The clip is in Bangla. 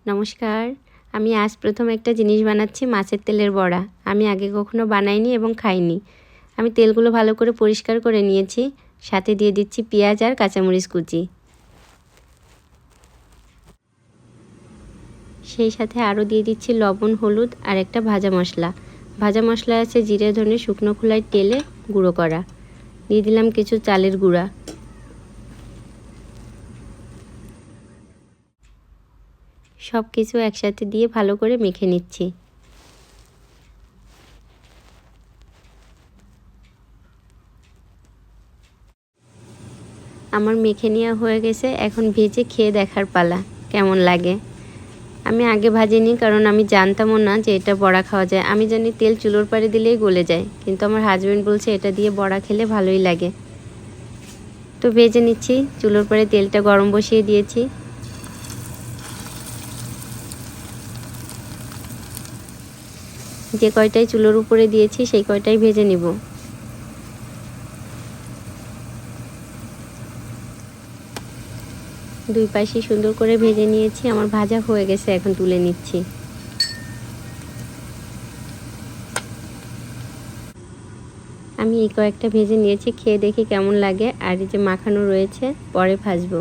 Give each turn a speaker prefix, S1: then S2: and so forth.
S1: নমস্কার। আমি আজ প্রথম একটা জিনিস বানাচ্ছি, মাছের তেলের বড়া। আমি আগে কখনো বানাইনি এবং খাইনি। আমি তেলগুলো ভালো করে পরিষ্কার করে নিয়েছি। সাথে দিয়ে দিচ্ছি পেঁয়াজ আর কাঁচামরিচ কুচি। সেই সাথে আরও দিয়ে দিচ্ছি লবণ, হলুদ আর একটা ভাজা মশলা। ভাজা মশলা আছে জিরে, ধনে, শুকনো খোলায় তেলে গুঁড়ো করা। দিয়ে দিলাম কিছু চালের গুঁড়া। সব কিছু একসাথে দিয়ে ভালো করে মেখে নিচ্ছি। আমার মেখে নেওয়া হয়ে গেছে, এখন ভেজে খেয়ে দেখার পালা কেমন লাগে। আমি আগে ভাজিনি, কারণ আমি জানতামও না যে এটা বড়া খাওয়া যায়। আমি জানি তেল চুলোর পাড়ে দিলেই গলে যায়, কিন্তু আমার হাজব্যান্ড বলছে এটা দিয়ে বড়া খেলে ভালোই লাগে। তো ভেজে নিচ্ছি। চুলোর পাড়ে তেলটা গরম বসিয়ে দিয়েছি। যে কয়টাই চুলোর উপরে দিয়েছি সেই কয়টাই ভেজে নিব। দুই পাশে সুন্দর করে ভেজে নিয়েছি। আমার ভাজা হয়ে গেছে, এখন তুলে নিচ্ছি। আমি এই কয়েকটা ভেজে নিয়েছি, খেয়ে দেখি কেমন লাগে। আর এই যে মাখানো রয়েছে, পরে ভাজবো।